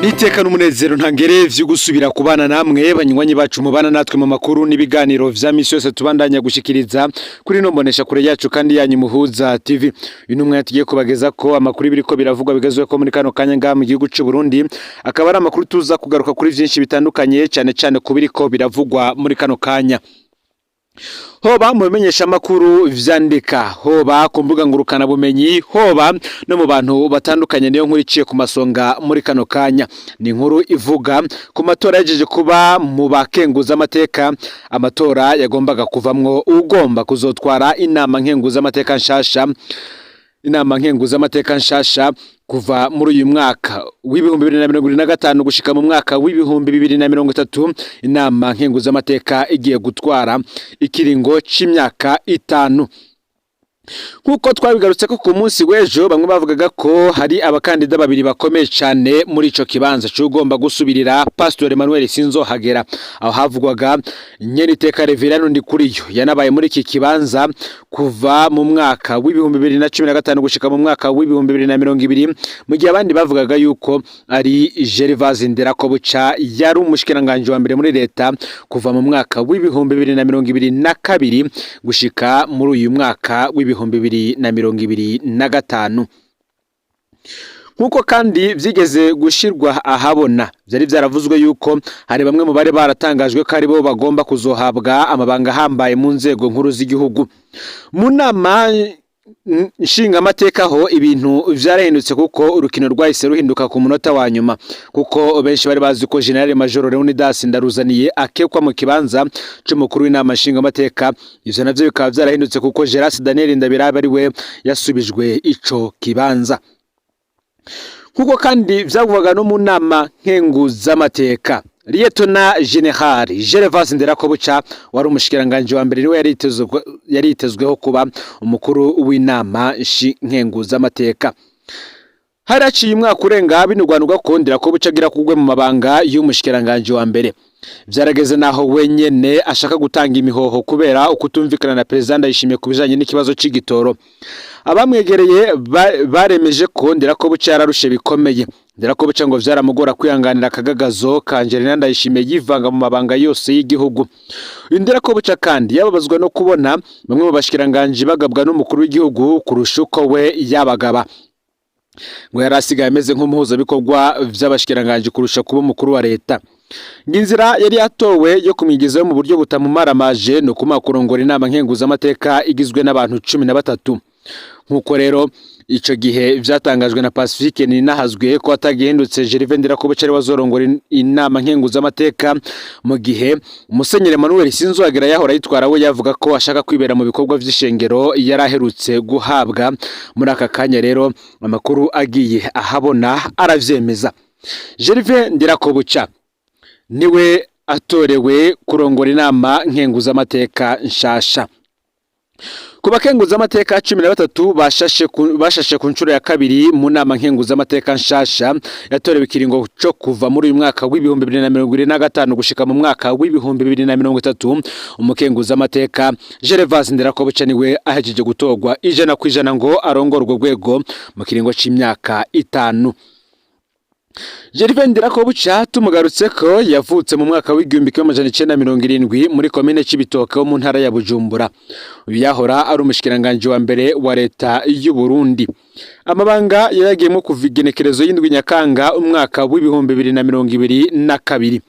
Niteka n'umunezero ntangere vyo gusubira kubana namwe banywanyi bacu mubana natwe mu makuru n'ibiganiro vya misi yose tubandanya gushikiriza kuri no mbonesha kure yacu kandi yanyu Muhuza TV. Uyu numwe tugiye kubageza ko amakuru biriko biravugwa bigezwe ko muri kano kanya nga mu gihugu c'u Burundi, akaba ari amakuru tuza kugaruka kuri vyinshi bitandukanye cyane kubiriko biravugwa muri kano kanya. Hoba mu bimenyesha makuru vyandika, hoba ku mbuga ngurukana bumenyi, hoba no mu bantu batandukanye niyo nkuru iciye ku masonga muri kano kanya. Ni inkuru ivuga ku matora yajeje kuba mu bakenguza amateka, amatora yagombaga kuvamwo ugomba kuzotwara inama nkenguza amateka nshasha kuva muri uyu mwaka w'ibihumbi 2025 gushika mu mwaka w'ibihumbi 2030. Inama nkenguza amateka igiye gutwara ikiringo c'imyaka 5. Nkuko twabigarutse ko ku munsi w'ejo bamwe bavugaga ko hari abakandida babiri bakomeye cyane muri ico kibanza c'ugomba gusubirira Pastor Emmanuel Sinzohagera. Aho havugwaga Nyeniteka Reverend Ndikuriyo yanabaye muri iki kibanza kuva mu mwaka w'ibihumbi 2015 gushika mu mwaka w'ibihumbi 2020, mu gihe abandi bavugaga yuko ari Gervase Nderakobuca yari umushikiranganje wa mbere muri leta kuva mu mwaka w'ibihumbi 2022 gushika muri uyu mwaka w'ibihumbi 2025. Nkuko kandi vyigeze gushirwa ahabona, vyari vyaravuzwe yuko hari bamwe mu bari baratangajwe ko ari bo bagomba kuzohabwa amabanga hambaye mu nzego nkuru z'igihugu. Mu nama nshinga amateka ho ibintu vyarahindutse kuko urukino rwahise ruhinduka ku munota wa nyuma, kuko benshi bari bazi ko General Major Leonidas Ndaruzaniye akekwa mu kibanza c'umukuru w'inama nshinga amateka. Ivyo navyo bikaba vyarahindutse kuko Geras Daniel Ndabirabe ari we yasubijwe ico kibanza. Kuko kandi vyavugaga no mu nama nkenguza amateka, Lieutenant General Gervase Nderakobuca wari umushikiranganje wa mbere niwe yaritezweho kuba umukuru w'inama nkenguza amateka. Haraciye umwaka urenga binugwanurwa ko Nderakobuca agira kugwe mu mabanga y'umushikiranganje wa mbere. Vyarageze naho wenyene ashaka gutanga imihoho kubera ukutumvikana na President Ndayishimiye kubijanye n'ikibazo c'igitoro. Abamwegereye baremeje ko Nderakobuca yararushe bikomeye. Nderakobuca ngo vyaramugora kwihanganira akagagazo ka Angelina Ndayishimiye yivanga mu mabanga yose y'igihugu. Nderakobuca kandi yababazwa no kubona bamwe mu bashikiranganje bagabwa n'umukuru w'igihugu kurusha uko we yabagaba. Ngo yarasigaye ameze nk'umuhuza bikorwa vy'abashikiranganje kurusha kuba umukuru wa leta. Nginzira yari yatowe yo kumwigizayo mu buryo butamumaramaje no kumakurongora inama nkenguza amateka igizwe n'abantu 13. Nkuko rero ico gihe vyatangajwe na Pacifique Ninahazwe ko atagihindutse Gervase Nderakobuca ari wazorongora inama nkenguza amateka, mu gihe Musenyeri Emmanuel Sinzohagera yahora yitwara we yavuga ko ashaka kwibera mu bikorwa vy'ishengero yaraherutse guhabwa. Muri aka kanya rero amakuru agiye ahabona aravyemeza. Gervase Nderakobuca niwe atorewe kurongora inama nkenguza amateka nshasha. Kuba kenguza amateka 13 bashashe ku ncuro ya kabiri mu nama nkenguza amateka nshasha yatorewe ikiringo cyo kuva muri uyu mwaka w'ibihumbi 2025 gushika mu mwaka w'ibihumbi 2030. Umukenguza amateka Gervase Nderakobuca niwe ahejeje gutorwa 100% ngo arongorwe rwego mu kiringo c'imyaka 5. Gervase Nderakobuca tumugarutse ko yavutse mu mwaka w'igihumbi 1970 muri komine Cibitoke mu ntara ya Bujumbura. Yahora ari umushikiranganje wa mbere wa leta y'u Burundi. Amabanga yaragiyemo kuva igenekerezo y'indwi Nyakanga umwaka w'ibihumbi 2022.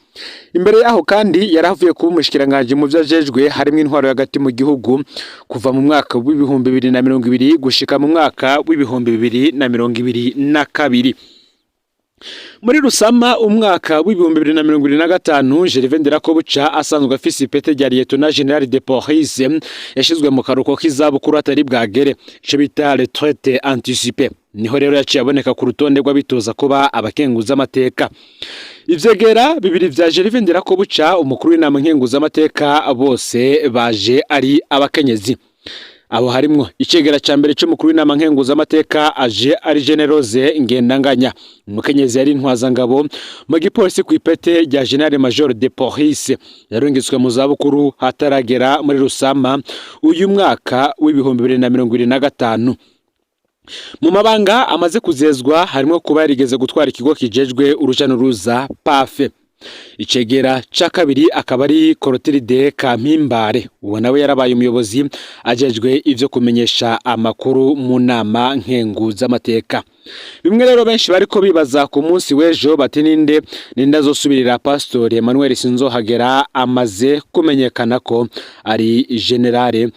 Imbere yaho kandi yaravuye kuba umushikiranganje mu vyajejwe harimo intwaro hagati mu gihugu kuva mu mwaka w'ibihumbi 2020 gushika mu mwaka w'ibihumbi 2022. Muri Rusama umwaka w'ibihumbi 2025 Gervase Nderakobuca asanzwe afise ipete rya Lieutenant General de Police yashizwe mu karuko k'izabukuru atari bwagere, ico bita retraite anticipée. Niho rero yaciye aboneka ku rutonde rw'abitoza kuba abakenguza amateka. Ivyegera bibiri vya Gervase Nderakobuca umukuru w'inama nkenguza amateka bose baje ari abakenyezi. Abo harimwo icegera ca mbere c'umukuru w'inama nkenguza amateka aje ari Generose Ngendanganya, umukenyezi yari intwazangabo mu gipolisi ku ipete rya General Major de Police, yarungitswe mu zabukuru hataragera muri Rusama uyu mwaka w'ibihumbi 2025. Mu mabanga amaze kuzezwa harimo kuba yarigeze gutwara ikigo kijejwe uruja n'uruza PAFE. Icegera ca kabiri akaba ari Clotilde Kampimbare, uwo nawe yarabaye umuyobozi ajejwe ivyo kumenyesha amakuru mu nama nkenguzamateka. Bimwe rero benshi bariko bibaza ku munsi w'ejo bati ninde azosubirira Pastor Emmanuel Sinzohagera amaze kumenyekana ko ari Generale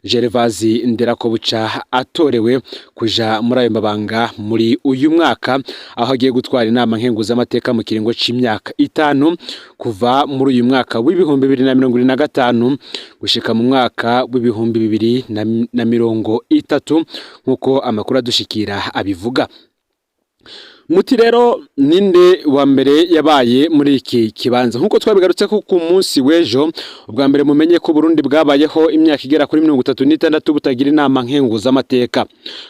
Gervasi Nderakobuca atorewe kuja muri ayo mabanga muri uyu mwaka, aho agiye gutwara inama nkenguzamateka mu kiringo c'imyaka 5 kuva muri uyu mwaka w'ibihumbi 2025 gushika mu mwaka w'ibihumbi 2030 nkuko amakuru adushikira abivuga. Muti rero ninde wa mbere yabaye muri iki kibanza? Nkuko twabigarutse ko ku munsi w'ejo ubwa mbere mumenye ko Burundi bwabayeho imyaka igera kuri 36 butagira inama nkenguzamateka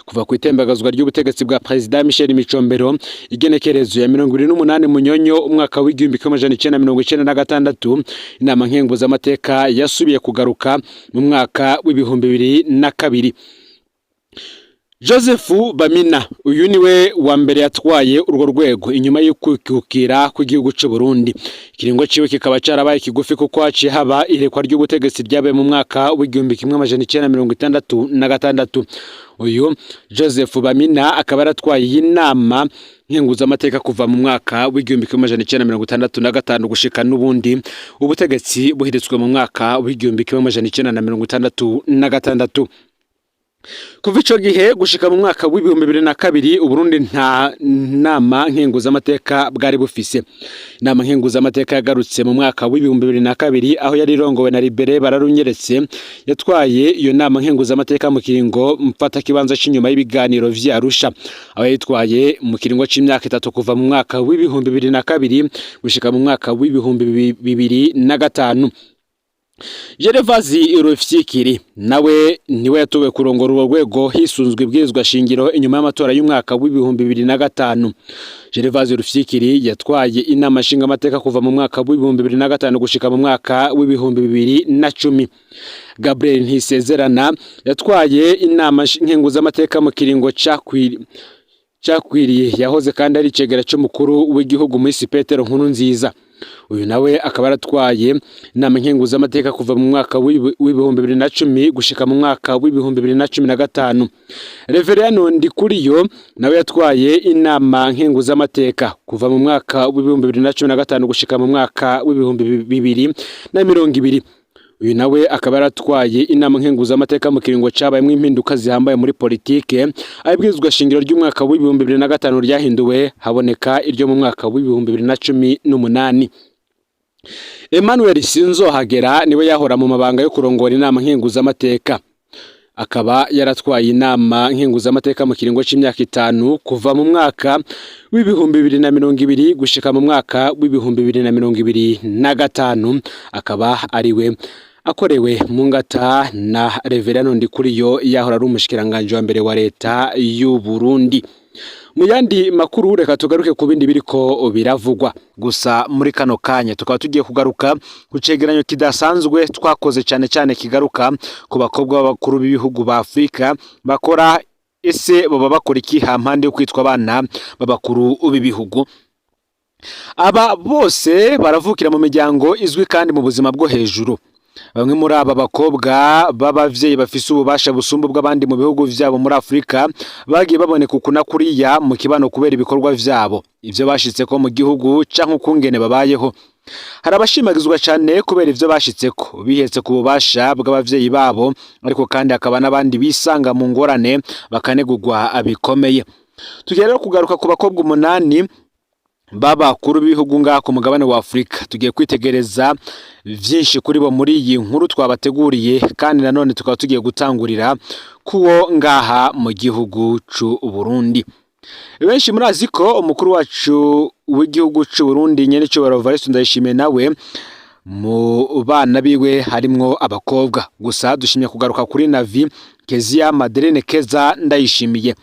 kuva ku itembagazwa ry'ubutegetsi bwa President Michel Micombero igenekerezo ya 28 Munyonyo umwaka w'1996 inama nkenguzamateka yasubiye kugaruka mu mwaka w'ibihumbi 2002. Joseph Bamina uyu niwe wa mbere yatwaye urwo rwego inyuma y'ukukira kw'igihugu cy'u Burundi. Ikiringo ciwe kikaba carabaye kigufi kuko haciye haba irekwa ry'ubutegetsi ryabaye mu mwaka w'1966. Uyu Joseph Bamina akaba yaratwaye inama nkenguzamateka kuva mu mwaka w'1965 gushika n'ubundi ubutegetsi buhiritswe mu mwaka w'1966. Kuva ico gihe gushika mu mwaka w'ibihumbi 2002 Uburundi nta nama nkenguzamateka bwari bufise. Inama nkenguzamateka yagarutse mu mwaka w'ibihumbi 2002 aho yari rongowe na Libere Bararunyeretse yatwaye iyo nama nkenguzamateka mu kiringo mfata kibanza c'inyuma y'ibiganiro vya Arusha, aho yitwaye mu kiringo c'imyaka 3 kuva mu mwaka w'ibihumbi 2002 gushika mu mwaka w'ibihumbi 2005. Gervasi Rufyikiri nawe niwe yatowe kurongora urwo rwego hisunzwe ibwirizwa shingiro inyuma y'amatora y'umwaka w'ibihumbi 2005. Gervasi Rufyikiri yatwaye inama nshingamateka kuva mu mwaka w'ibihumbi 2005 gushika mu mwaka w'ibihumbi 2010. Gabriel Ntisezerana yatwaye inama nkenguzamateka mu kiringo cakwiriye yahoze kandi ari icegera c'umukuru w'igihugu Misi Petero Nkurunziza. Uyu nawe akaba yaratwaye inama nkenguzamateka kuva mu mwaka w'ibihumbi 2010 gushika mu mwaka w'ibihumbi 2015. Reverendo Ndikuriyo nawe yatwaye inama nkenguzamateka kuva mu mwaka w'ibihumbi 2015 gushika mu mwaka w'ibihumbi 2020. Uyu nawe akaba yaratwaye inama nkenguzamateka mu kiringo cabayemwo impinduka zihambaye muri politike, ayibwirizwa shingiro ry'umwaka w'ibihumbi 2005 ryahinduwe haboneka iryo mu mwaka w'ibihumbi 2018. Emmanuel Sinzohagera niwe yahora mu mabanga yo kurongora inama nkenguzamateka, akaba yaratwaye inama nkenguzamateka mu kiringo c'imyaka 5 kuva mu mwaka w'ibihumbi 2020 gushika mu mwaka w'ibihumbi 2025. Akaba ariwe akorewe mu ngata na Reverendo Ndikuriyo yahora ari umushikiranganje wa mbere wa leta y'u Burundi. Mu yandi makuru reka tugaruke ku bindi biriko biravugwa. Gusa muri kano kanya tukaba tugiye kugaruka ku cegeranyo kidasanzwe twakoze cyane kigaruka ku bakobwa b'abakuru b'ibihugu ba Afrika bakora ese baba bakora iki hampande yo kwitwa abana b'abakuru b'ibihugu. Aba bose baravukira mu miryango izwi kandi mu buzima bwo hejuru. Bamwe muri aba bakobwa b'abavyeyi bafise ububasha busumba bw'abandi mu bihugu vyabo muri Afrika bagiye baboneka ukuna kuriya mu kibano kubera ibikorwa vyabo, ivyo bashitseko mu gihugu canke ukungene babayeho. Hari abashimagizwa cyane kubera ivyo bashitseko bihetse ku bubasha bw'abavyeyi babo, ariko kandi akaba n'abandi bisanga mu ngorane bakanegurwa abikomeye. Tugiye rero kugaruka ku bakobwa 8 b'abakuru b'ibihugu ngaha ku mugabane wa Afrika. Tugiye kwitegereza vyinshi kuri bo muri iyi nkuru twabateguriye, kandi nanone tukaba tugiye gutangurira kuwo ngaha mu gihugu c'u Burundi. Benshi murazi ko umukuru wacu w'igihugu c'u Burundi nyene cyo Evariste Ndayishimiye nawe mu bana biwe harimwo abakobwa. Gusa dushimye kugaruka kuri Navi Kezia Madeleine Keza Ndayishimiye.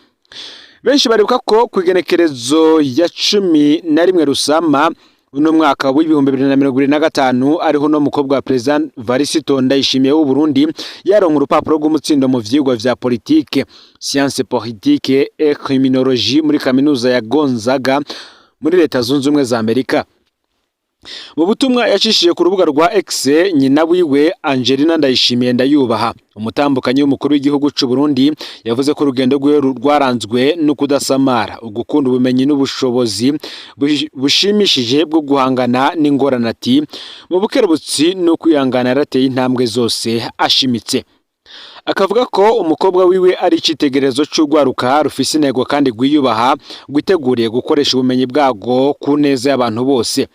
Benshi baribuka ko kwigenekerezo ya 11 Rusama uno mwaka w'ibihumbi 2025 ariho no mukobwa wa President Varisito Ndayishimiye w'u Burundi yaronka urupapuro rw'umutsindo mu vyigwa vya politique, science politique et criminologie muri kaminuza ya Gonzaga muri Leta Zunze Ubumwe za Amerika. Mu butumwa yacishije ku rubuga rwa X, nyina wiwe Angelina Ndayishimiye Ndayubaha, umutambukanyi w'umukuru w'igihugu cy'u Burundi, yavuze ko urugendo rwe rwaranzwe no kudasamara, ugukunda ubumenyi n'ubushobozi bushimishije bwo guhangana n'ingorane. Ati mu bukerubutsi no kwihangana yarateye intambwe zose ashimitse. Akavuga ko umukobwa wiwe ari icitegerezo cy'urwaruka rufise intego kandi rwiyubaha, rwiteguriye gukoresha ubumenyi bwago ku neza y'abantu bose.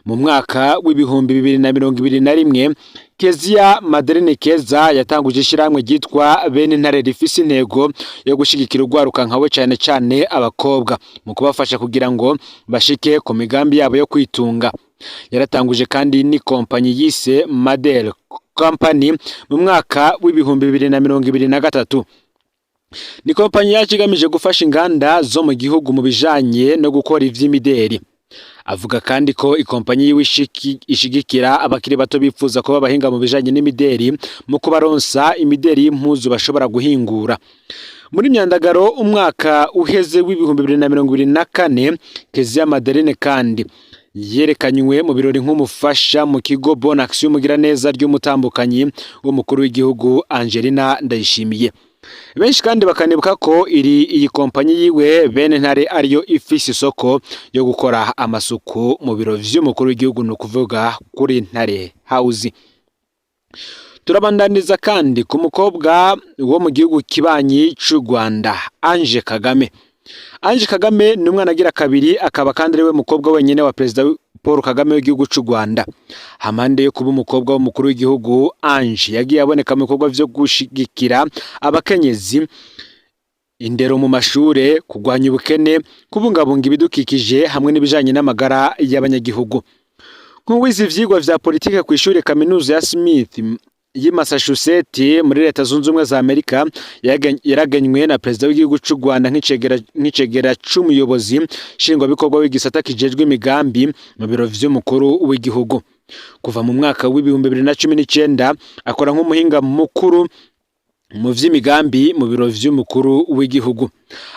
Mu mwaka w'ibihumbi 2021 Kezia Madeleine Keza yatanguje ishyirahamwe ryitwa Bene Ntare rifise intego yo gushigikira urwaruka nkawe cyane cyane abakobwa mu kubafasha kugira ngo bashike ku migambi yabo yo kwitunga. Yaratanguje kandi ni kompanyi yise Madel Company mu mwaka w'ibihumbi 2023. Ni kompanyi yacigamije gufasha inganda zo mu gihugu mu bijanye no gukora ivy'imideri. Avuga kandi ko ikompanyi yiwe ishigikira abakiri bato bifuza kuba abahinga mu bijanye n'imideri mu kubaronsa imideri y'impuzu bashobora guhingura. Muri myandagaro umwaka uheze w'ibihumbi 2024 Kezia Madeleine kandi yerekanywe mu birori nk'umufasha mu kigo Bon Action mugira neza ry'umutambukanyi w'umukuru w'igihugu Angelina Ndayishimiye. Benshi kandi bakanibuka ko iyi kompanyi yiwe Bene Ntare ariyo ifise isoko yo gukora amasuku mu biro vy'umukuru w'igihugu, no kuvuga kuri Ntare House. Turabandaniza kandi ku mukobwa wo mu gihugu kibanyi cy'u Rwanda, Ange Kagame. Ange Kagame ni umwana agira kabiri, akaba kandi ariwe mukobwa wenyine wa Perezida Paul Kagame w'igihugu cy'u Rwanda. Hamande yo kuba umukobwa w'umukuru w'igihugu, Ange yagiye aboneka mu bikorwa vyo gushigikira abakenyezi, indero mu mashure, kugwanya ubukene, kubungabunga ibidukikije hamwe n'ibijanye n'amagara y'abanyagihugu. Nk'uwize ivyigwa vya politike ku ishure kaminuza ya Smith y'i Massachusetts muri Leta Zunze Ubumwe za Amerika, yaraganywe na Perezida w'igihugu cy'u Rwanda nk'icegera c'umuyobozi nshingwabikorwa w'igisata kijejwe imigambi mu biro vy'umukuru w'igihugu. Kuva mu mwaka w'ibihumbi 2019 akora nk'umuhinga mukuru mu vy'imigambi mu biro vy'umukuru w'igihugu.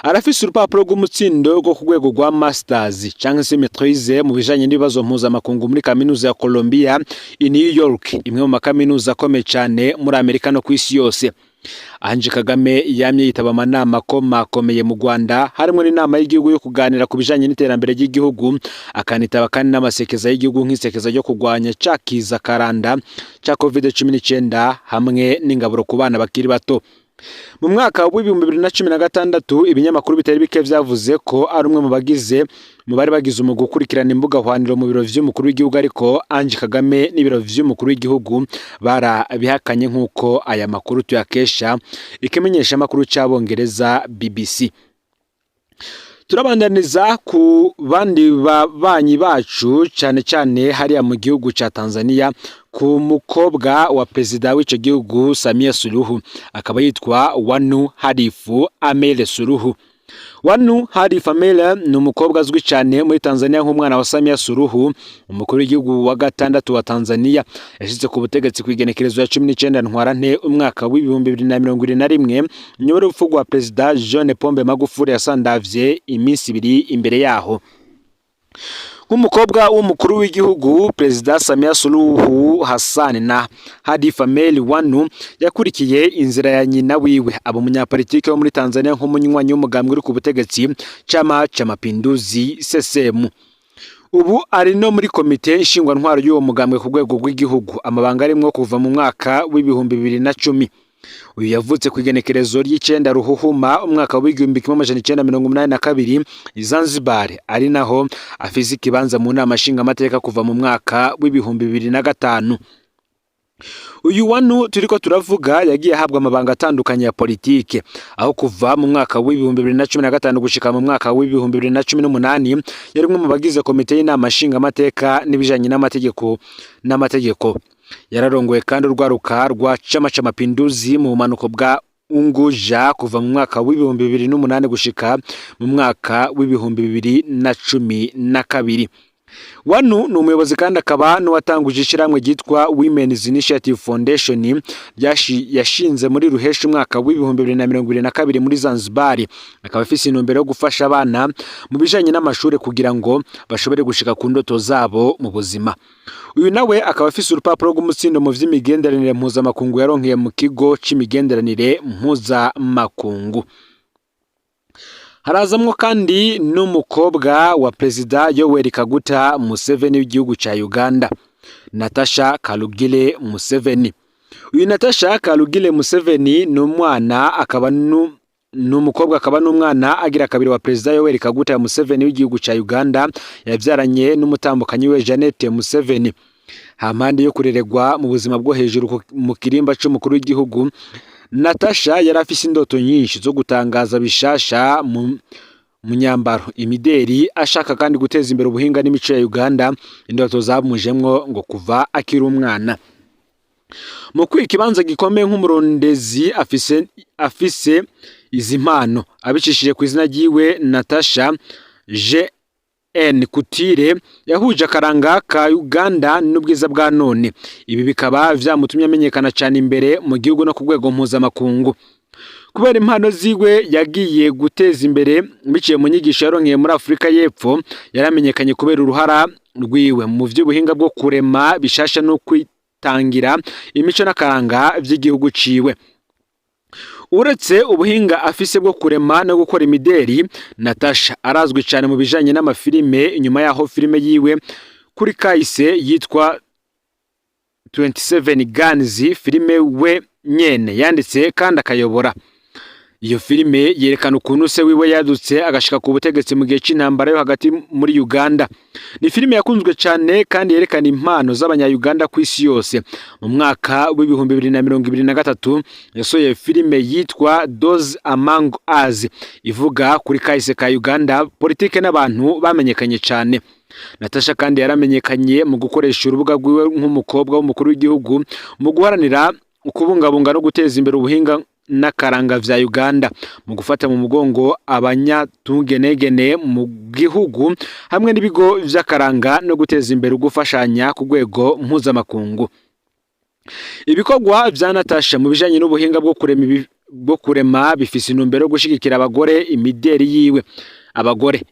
Arafise urupapuro rw'umutsindo rwo ku rwego rwa masters canke se maîtrise mu bijanye n'ibibazo mpuzamakungu muri kaminuza ya Columbia i New York, imwe mu makaminuza akomeye cyane muri Amerika no kw'isi yose. Ange Kagame yamye yitaba amanama akomeye mu Rwanda, harimo n'inama y'igihugu yo kuganira ku bijanye n'iterambere ry'igihugu, akanitaba kandi n'amasekeza y'igihugu nk'isekeza ryo kugwanya cakiza karanda ca COVID-19 hamwe n'ingaburo ku bana bakiri bato. Mu mwaka w'ibihumbi 2016 ibinyamakuru bitari bike vyavuze ko ari umwe mu bari bagize umugwi ukurikirana imbuga hwaniro mu biro vy'umukuru w'igihugu, ariko Ange Kagame n'ibiro vy'umukuru w'igihugu barabihakanye nk'uko aya makuru tuyakesha ikimenyesha amakuru c'abongereza BBC. Turabandaniza ku bandi babanyi bacu cyane cyane hariya mu gihugu ca Tanzania, ku mukobwa wa perezida w'ico gihugu Samia Suluhu, akaba yitwa Wanu Harifu Amele Suluhu. Wanu Harifu Amele ni umukobwa azwi cyane muri Tanzania nk'umwana wa Samia Suluhu, umukuru w'igihugu wa gatandatu wa Tanzania. Yashitse ku butegetsi ku igenekerezo ya 19 Ntwarante umwaka w'ibihumbi 2021 nyuma y'urupfu rwa perezida John Pombe Magufuli yasandavye iminsi ibiri imbere yaho. Nk'umukobwa w'umukuru w'igihugu, Perezida Samia Suluhu Hassan na Harifu Amele Wanu yakurikiye inzira ya nyina wiwe, abo munyapolitike wo muri Tanzania nk'umunywanyi w'umugambwe uri ku butegetsi Chama cha Mapinduzi CCM. Ubu ari no muri komite nshingwantwaro y'uwo mugambwe ku rwego rw'igihugu, amabanga arimwo kuva mu mwaka w'ibihumbi 2010. Uyu yavutse ku igenekerezo ry'icenda Ruhuhuma umwaka w'igihumbi 1982 i Zanzibar, ari naho afise ikibanza mu nama nshingamateka kuva mu mwaka w'ibihumbi 2005. Uyu Wanu turiko turavuga yagiye ahabwa amabanga atandukanye ya politike, aho kuva mu mwaka w'ibihumbi 2015 gushika mu mwaka w'ibihumbi 2018 yari umwe mu bagize komite y'inama nshingamateka n'ibijanye n'amategeko. Yararongoye kandi urwaruka rwa Chama cha Mapinduzi mu bumanuko bwa Unguja kuva mu mwaka w'ibihumbi 2008 gushika mu mwaka w'ibihumbi 2012. Wanu ni umuyobozi kandi akaba n'uwatanguje ishyirahamwe ryitwa Women's Initiative Foundation yashinze muri Ruheshi umwaka w'ibihumbi 2022 muri Zanzibar. Akaba afise intumbero yo gufasha abana mu bijanye n'amashuri kugira ngo bashobore gushika ku ndoto zabo mu buzima. Uyu nawe akaba afise urupapuro rw'umutsindo mu vy'imigenderanire mpuzamakungu yaronkeye mu kigo c'imigenderanire mpuzamakungu. Harazamwo kandi n'umukobwa wa Perezida Yoweri Kaguta Museveni w'igihugu ca Uganda, Natasha Kalugile Museveni. Uyu Natasha Kalugile Museveni ni umwana akaba n'umukobwa akaba n'umwana agira kabiri wa Perezida Yoweri Kaguta Museveni w'igihugu ca Uganda, yavyaranye n'umutambukanyi we Janet Museveni. Hampande yo kureregwa mu buzima bwo hejuru mu kirimba c'umukuru w'igihugu, Natasha yari afise indoto nyinshi zo gutangaza bishasha mu nyambaro, imideri, ashaka kandi guteza imbere ubuhinga n'imico ya Uganda. Indoto zamujemwo ngo kuva akiri umwana. Mu kwikibanza gikomeye nk'umurondezi afise izi mpano abicishije ku izina ryiwe Natasha N Kutire yahuje akaranga ka Uganda n'ubwiza bwa none. Ibi bikaba vyamutumye amenyekana cyane imbere mu gihugu no ku rwego mpuzamakungu. Kubera impano ziwe yagiye guteza imbere biciye mu nyigisho yaronkeye muri Afrika y'Epfo, yaramenyekanye kubera uruhara rwiwe mu vy'ubuhinga bwo kurema bishasha no kwitangira imico n'akaranga vy'igihugu ciwe. Uretse ubuhinga afise bwo kurema no gukora imideri, Natasha arazwi cyane mu bijanye n'amafilime. Inyuma yaho filime yiwe kuri kahise yitwa 27 Guns, filime we nyene yanditse kandi akayobora. Iyo filime yerekana ukuntu se wiwe yadutse agashika ku butegetsi mu gihe c'intambara yo hagati muri Uganda. Ni filime yakunzwe cyane kandi yerekana impano z'abanya-Uganda ku isi yose. Mu mwaka w'ibihumbi 2023 yasohoye filime yitwa Those Among Us, ivuga kuri kahise ka Uganda, politike n'abantu bamenyekanye cyane. Natasha kandi yaramenyekanye mu gukoresha urubuga rwiwe nk'umukobwa w'umukuru w'igihugu mu guharanira ukubungabunga no guteza imbere ubuhinga n'akaranga vya Uganda, mu gufata mu mugongo abanyatungenegene mu gihugu hamwe n'ibigo vy'akaranga no guteza imbere ugufashanya ku rwego mpuzamakungu. Ibikorwa vya Natasha mu bijanye n'ubuhinga bwo kurema bifise intumbero yo gushigikira abagore imideri yiwe.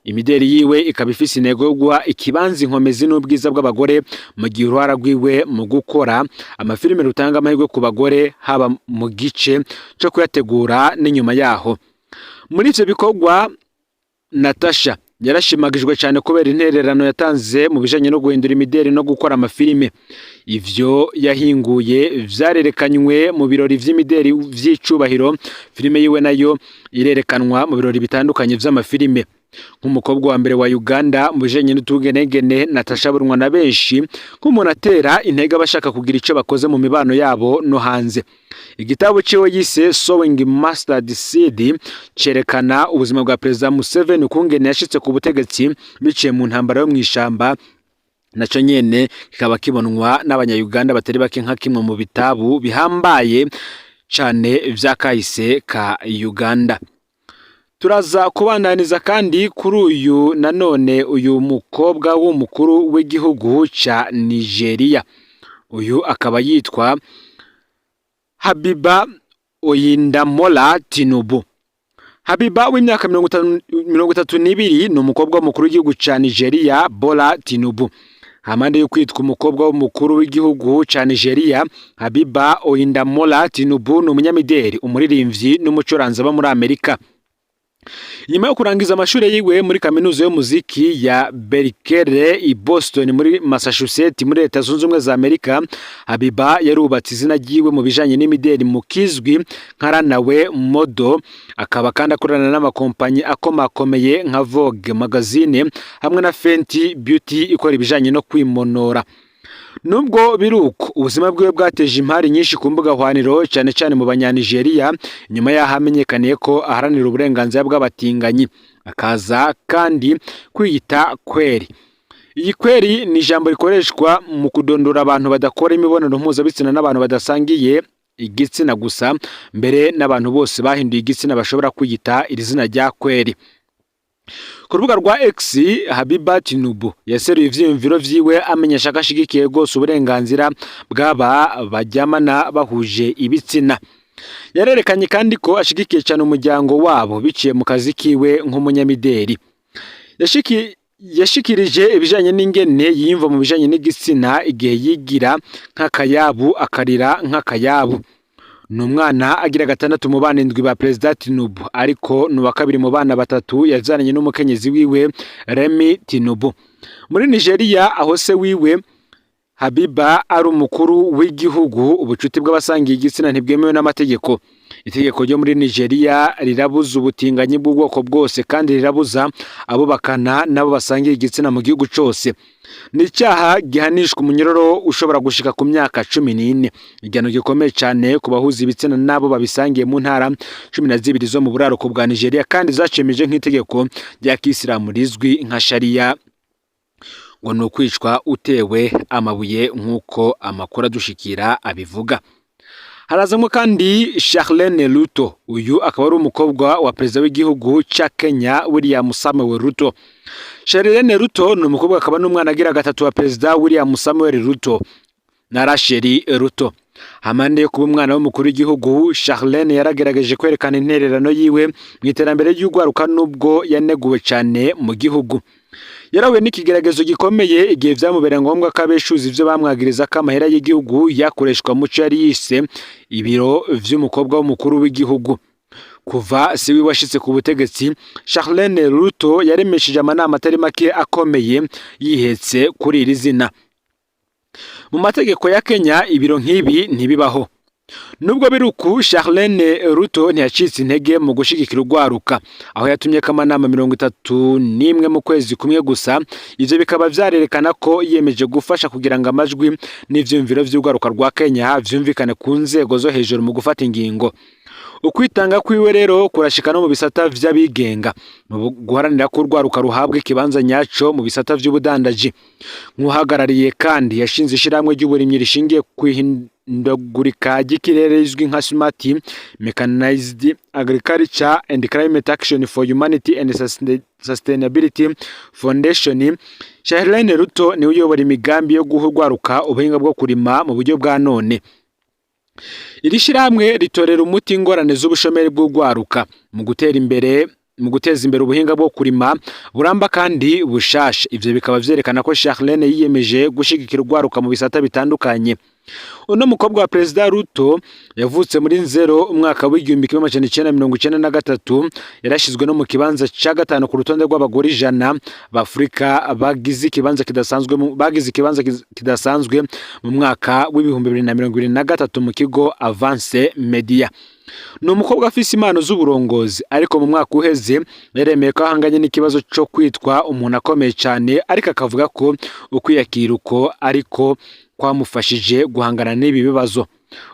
Imideri yiwe ikaba ifise intego yo guha ikibanza inkomezi n'ubwiza bw'abagore mu gihe uruhara rwiwe mu gukora amafilime rutanga amahirwe ku bagore, haba mu gice cyo kuyategura n'inyuma yaho. Muri ivyo bikorwa Natasha yarashimagijwe cyane kubera intererano yatanze mu bijanye no guhindura imideri no gukora amafilime. Ivyo yahinguye vyarerekanywe mu birori vy'imideri vy'icubahiro. Filime yiwe nayo irerekanwa mu birori bitandukanye vy'amafilime. Nk'umukobwa wa mbere wa Uganda mu bijanye n'utugenegene, Natasha burunwa na benshi nk'umuntu atera intege abashaka kugira ico bakoze mu mibano yabo no hanze. Igitabo ciwe yise Sowing Mustard Seed cerekana ubuzima bwa Perezida Museveni ukungene yashitse ku butegetsi biciye mu ntambara yo mw'ishamba. Naco nyene kikaba kibonwa n'abanya-Uganda batari bake nka kimwe mu bitabu bihambaye cane vya kahise ka Uganda. Turaza kubandaniza kandi kuri uyu nanone uyu mukobwa w'umukuru w'igihugu ca Nigeria. Uyu akaba yitwa Habiba Oyindamola Tinubu. Habiba w'imyaka 32 ni umukobwa w'umukuru w'igihugu ca Nigeria Bola Tinubu. Hamande yo kwitwa umukobwa w'umukuru w'igihugu ca Nigeria, Habiba Oyindamola Tinubu ni umunyamideri, umuririmbyi n'umucuranzi aba muri Amerika. Nyuma yo kurangiza amashuri yiwe muri kaminuza y'umuziki ya Berkeley i Boston muri Massachusetts muri Leta Zunze Ubumwe za Amerika, Habiba yarubatse izina ryiwe mu bijanye n'imideri mu kizwi nka Runaway Model. Akaba kandi akorana n'amakompanyi akomakomeye nka Vogue magazine hamwe na Fenty Beauty ikora ibijanye no kwimonora. Nubwo biruko ubuzima bwiwe bwateje impari nyinshi ku mbuga hwaniro cyane cyane mu banya-Nigeria, nyuma yahamenyekaniye ko aharanira uburenganzira bw'abatinganyi, akaza kandi kwiyita kweri. Iyi kweri ni ijambo rikoreshwa mu kudondora abantu badakora imibonano mpuzabitsina n'abantu badasangiye igitsina gusa, mbere n'abantu bose bahinduye igitsina bashobora kwiyita iri zina rya kweri. ku rubuga rwa X Habiba Tinubu yaseruye ivyiyumviro vyiwe amenyesha ko ashigikiye gose uburenganzira bw'aba baryamana bahuje ibitsina. Yarerekanye kandi ko ashigikiye cyane umuryango wabo biciye mu kazi kiwe nk'umunyamideri. Yashikirije ibijanye n'ingene yiyumva mu bijanye n'igitsina igihe yigira nk'akayabu akarira nk'akayabu. Numwana agira gatandatu mu bana indwi ba President Tinubu, ariko nuwa kabiri mu bana batatu yazananye n'umukenyezi wiwe Remi Tinubu. Muri Nigeria aho se wiwe Habiba ari umukuru w'igihugu, ubucuti bw'abasangiye igitsina ntibwemewe n'amategeko. Itegeko ryo muri Nigeria rirabuza ubutinganyi bw'ubwoko bwose kandi rirabuza abo bakana nabo basangiye igitsina mu gihugu cyose. Ni icyaha gihanishwa umunyororo ushobora gushika ku myaka 14. Igihano gikomeye cyane ku bahuza ibitsina nabo babisangiye mu ntara 12 zo mu buraruko bwa Nigeria kandi zacemeje nk'itegeko rya Kisilamu rizwi nka Sharia, ngo no kwicwa utewe amabuye nk'uko amakuru adushikira abivuga. Harazamo kandi Charlene Ruto, uyu akaba ari umukobwa wa perezida w'igihugu ca Kenya William Samuel Ruto. Charlene Ruto ni umukobwa akaba n'umwana agira gatatu wa perezida William Samuel Ruto na Rachel Ruto. Hamande yo kuba umwana w'umukuru w'igihugu, Charlene yaragerageje kwerekana intererano yiwe mu iterambere ry'ugwaruka nubwo yaneguwe cyane mu gihugu. Yarawe n'ikigeragezo gikomeye igihe vyamubera ngombwa ko abeshuzi ivyo bamwagiriza ko amahera y'igihugu yakoreshwa mu cyo yari yise ibiro vy'umukobwa w'umukuru w'igihugu. Kuva siwi washitse ku butegetsi, Charlene Ruto yaremesheje amanama atari make akomeye yihetse kuri iri zina. Mu mategeko ya Kenya ibiro nk'ibi ntibibaho. Nubwo biruku, Charlene Ruto ntiyacitse intege mu gushigikira ugwaruka, aho yatumye kamanama 31 mu kwezi kumwe gusa. Ivyo bikaba vyarerekana ko yemeje gufasha kugira ngo amajwi n'ivyumviro vy'ugwaruka rwa Kenya vyumvikane ku nzego zo hejuru mu gufata ingingo. Ukwitanga kwiwe rero kurashika no mu bisata vy'abigenga mu guharanira ko urwaruka ruhabwa ikibanza nyaco mu bisata vy'ubudandaji. Nk'uhagarariye kandi yashinze ishiramwe ry'uburimyi rishingiye kwihindagurika ry'ikirere izwi nka Smart Mechanized Agriculture and Climate Action for Humanity and Sustainability Foundation. Charlene Ruto ni uyobora imigambi yo guha urwaruka ubuhinga bwo kurima mu buryo bwa none. Iri shiramwe ritorera umuti ingorane z'ubushomeri bw'ugwaruka mu guteza imbere ubuhinga bwo kurima buramba kandi bushasha. Ivyo bikaba vyerekana ko Charlene yiyemeje gushigikira ugwaruka mu bisata bitandukanye. Uno mukobwa wa President Ruto yavutse muri Nzero umwaka w'1993, yarashizwe no mu kibanza ca gatanu ku rutonde rw'abagore 100 b'Afrika bagize ikibanza kidasanzwe mu mwaka w'2023 mu kigo Avance Media. Ni umukobwa afise impano z'uburongozi, ariko mu mwaka uheze yaremeye ko ahanganye n'ikibazo cyo kwitwa umuntu akomeye cyane, ariko akavuga ko ukwiyakira uko ariko kwamufashije guhangana n'ibi bibazo.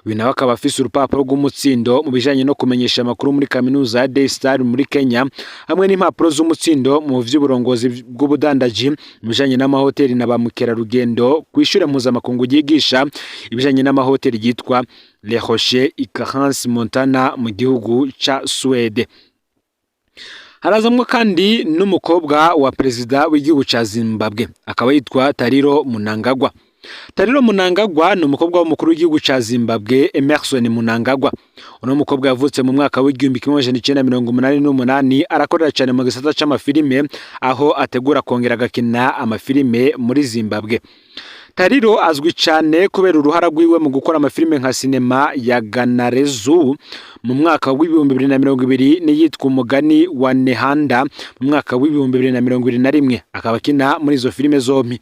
Uyu nawe akaba afise urupapuro rw'umutsindo mu bijanye no kumenyesha amakuru muri kaminuza ya Daystar muri Kenya, hamwe n'impapuro z'umutsindo mu vy'uburongozi bw'ubudandaji mu bijanye n'amahoteli na ba mukerarugendo kw'ishure mpuzamakungu ryigisha ibijanye n'amahoteli yitwa Le Rocher i Carence Montana mu gihugu ca Swede. Harazamwe kandi n'umukobwa wa perezida w'igihugu ca Zimbabwe, akaba yitwa Tariro Mnangagwa. Tariro Mnangagwa ni umukobwa w'umukuru w'igihugu ca Zimbabwe Emmerson Mnangagwa. Uno mukobwa yavutse mu mwaka w'1988, arakorera cyane mu gisata c'amafilime, aho ategura kongera agakina amafilime muri Zimbabwe. Tariro azwi cyane kubera uruhara rwiwe mu gukora amafilime nka sinema ya Ganarezu mu mwaka w'2020 n'iyitwa Umugani wa Nehanda mu mwaka w'2021, akaba akina muri izo filime zombi.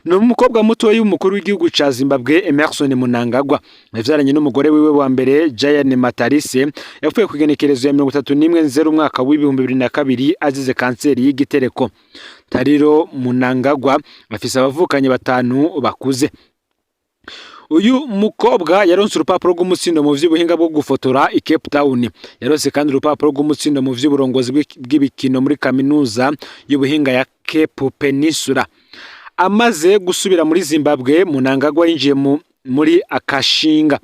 Ni umukobwa muto y'umukuru w'igihugu ca Zimbabwe Emmerson Mnangagwa, yavyaranye n'umugore wiwe wa mbere Jayane Matarise, yapfuye kugenekerezo ya 31 Nzero umwaka w'2022 azize kanseri y'igitereko. Tariro Mnangagwa afise abavukanye 5 bakuze. Uyu mukobwa yaronse urupapuro rw'umutsindo mu vy'ubuhinga bwo gufotora i Cape Town. Yaronse kandi urupapuro rw'umutsindo mu vy'uburongozi bw'ibikino muri kaminuza y'ubuhinga ya Cape Peninsula. Amaze gusubira muri Zimbabwe, Mnangagwa yinjiye muri Akashinga,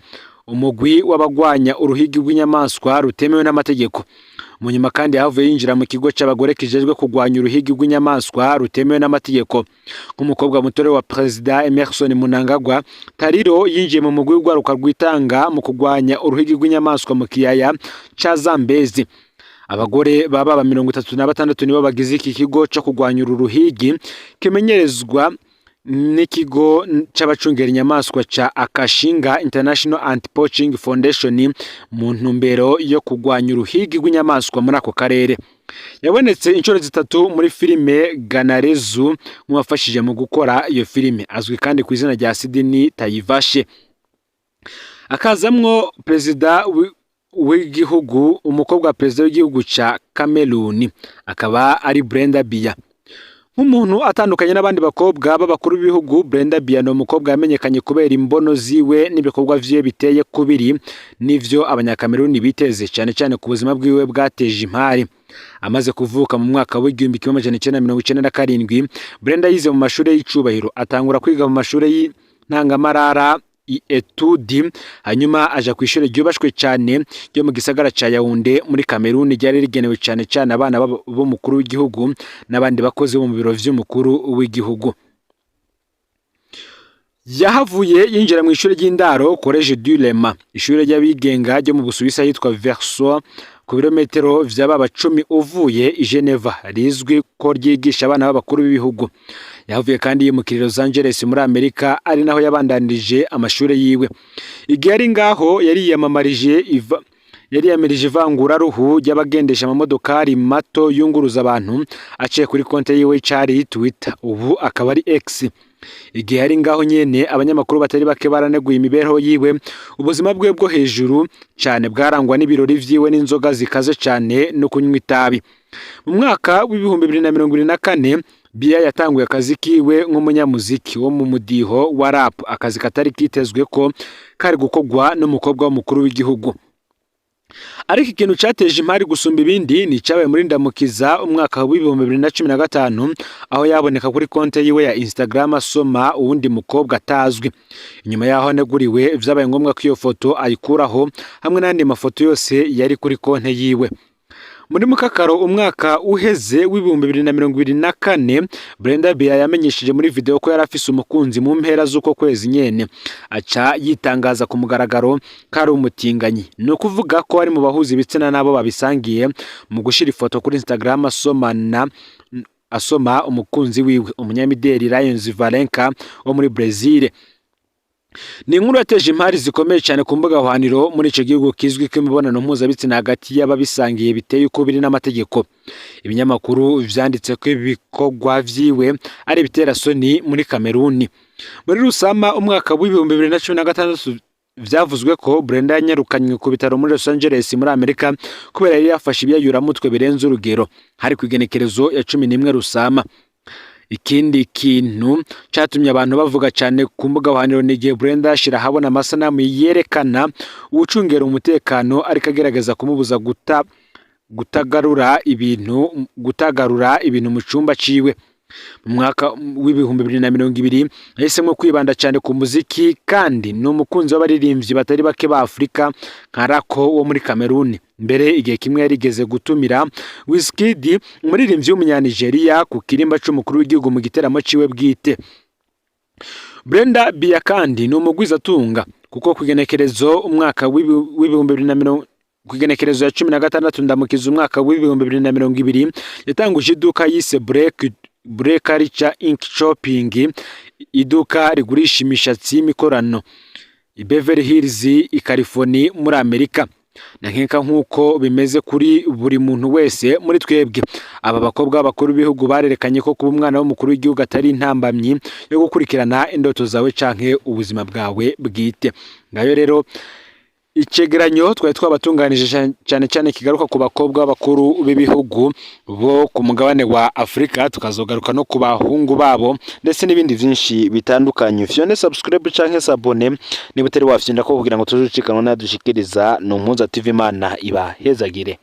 umugwi w'abagwanya uruhigi rw'inyamaswa rutemewe n'amategeko. Mu nyuma kandi yahavuye yinjira mu kigo c'abagore kijejwe kugwanya uruhigi rw'inyamaswa rutemewe n'amategeko. Nk'umukobwa mutore wa Perezida Emerson Mnangagwa, Tariro yinjiye mu mugwi w'urwaruka rwitanga mu kugwanya uruhigi rw'inyamaswa mu kiyaya ca Zambezi. Abagore baba 36 nibo bagize iki kigo cyo kugwanya uru ruhigi kimenyerezwa n'ikigo c'abacungera inyamaswa ca Akashinga International Anti-Poaching Foundation mu ntumbero yo kugwanya uruhigi rw'inyamaswa muri ako karere. Yabonetse inshuro zitatu muri filime Ganarezu nk'uwafashije mu gukora iyo filime, azwi kandi ku izina rya Sidney Tayivashe. Akazamwo perezida w'igihugu, umukobwa wa perezida w'igihugu ca Cameroon akaba ari Brenda Biya. Nk'umuntu atandukanye n'abandi bakobwa b'abakuru b'ibihugu, Brenda Biya no umukobwa yamenyekanye kubera imbono ziwe n'ibikorwa vyiwe biteye kubiri n'ivyo abanyakameruni biteze, cyane cyane ku buzima bwiwe bwateje impari. Amaze kuvuka mu mwaka w'1997, Brenda yize mu mashuri y'icubahiro, atangura kwiga mu mashuri y'intangamarara Etudi, hanyuma aja ku ishuri ryubashwe cyane ryo mu gisagara ca Yaounde muri Cameroon, ryari rigenewe cyane cyane abana bo mukuru w'igihugu n'abandi bakozi bo mu biro vy'umukuru w'igihugu. Yahavuye yinjira mu ishuri ry'indaro Collège du Lema, ishuri ry'abigenga ryo mu Busuwisi yitwa Verso, ku birometero vy'ababa 10 uvuye i Geneva, rizwi ko ryigisha abana b'abakuru b'ibihugu. Yahavuye kandi yimukira Los Angeles muri Amerika, ari naho yabandanije amashuri yiwe. Igihe ari ngaho yari yamirije ivangura ruhu ry'abagendesha amamodokari mato yunguruza abantu, aciye kuri konte yiwe cari Twitter, ubu akaba ari X. Igihe ari ngaho nyene abanyamakuru batari bake baraneguye imibereho yiwe. Ubuzima bwe bwo hejuru cyane bwarangwa n'ibirori vyiwe n'inzoga zikaze cyane no kunywa itabi. Mu mwaka w'2024 Biya yatanguye akazi kiwe nk'umunyamuziki wo mu mudiho wa rap, akazi katari kitezwe ko kari gukogwa n'umukobwa w'umukuru w'igihugu. Ariko ikintu cyateje impari gusumba ibindi ni cyabaye muri Ndamukiza umwaka w'2015, aho yaboneka kuri konte yiwe ya Instagram asoma uwundi mukobwa atazwi. Inyuma yaho aneguriwe, vyabaye ngombwa ko iyo foto ayikuraho hamwe n'andi mafoto yose yari kuri konte yiwe. Muri Mukakaro umwaka uheze w'2024, Brenda Biya yamenyesheje muri video ko yari afise umukunzi mu mpera z'uko kwezi nyene, aca yitangaza ku mugaragaro kari umutinganyi. No kuvuga ko ari mu bahuzi ibitsina nabo babisangiye mu gushira ifoto kuri Instagram asoma umukunzi wiwe, umunyamideli Lions Valenca wo muri Brazil. Ni inkuru yateje impari zikomeye cyane ku mbuga hwaniro muri ico gihugu kizwi ko imibonano mpuzabitsina hagati y'ababisangiye biteye uko biri n'amategeko. Ibinyamakuru vyanditse ko ibikorwa vyiwe ari bitera soni muri Cameroon. Muri Rusama umwaka w'2016 vyavuzwe ko Brenda yanyarukanywe ku bitaro muri Los Angeles muri Amerika kubera yari yafashe ibyayuramutwe birenze urugero, hari ku igenekerezo ya 11 Rusama. Ikindi kintu cyatumye abantu bavuga cyane ku mbuga hwaniro ni igihe Brenda ashira habona amasanamu yerekana ucungera umutekano ariko agerageza kumubuza gutagarura ibintu mu cyumba ciwe. Mu mwaka w'2020 yahisemo kwibanda cyane ku muziki, kandi n'umukunzi w'abaririmbyi batari bake ba Afrika nka Rako wo muri Cameroon. Mbere igihe kimwe yarigeze gutumira Wizkid, umuririmbyi w'umunyanigeria, ku kirimba c'umukuru w'igihugu mu giteramo ciwe bwite. Brenda Biya kandi ni umugwizatunga, kuko kugenekerezo umwaka w'2020 kugenekerezo ya 16 Ndamukiza umwaka w'2020 yatanguje iduka yise Break Culture Inc Shopping, iduka rigurisha imishatsi y'imikorano i Beverly Hills i California muri Amerika. Nankeka nkuko bimeze kuri buri muntu wese muri twebwe, aba bakobwa bakuru b'ibihugu barerekanye ko kuba umwana w'umukuru w'igihugu atari intambamyi yo gukurikirana indoto zawe canke ubuzima bwawe bwite. Ngayo rero icegeranyo twari twabatunganije cyane cyane kigaruka ku bakobwa bakuru b'ibihugu bo ku mugabane wa Afrika, tukazogaruka no ku bahungu babo ndetse n'ibindi byinshi bitandukanye. Fione subscribe canke s'abone niba utari wafyinda ko kugira ngo tuzucikanwa nadushikiriza no Mpuza TV. Imana iba hezagire.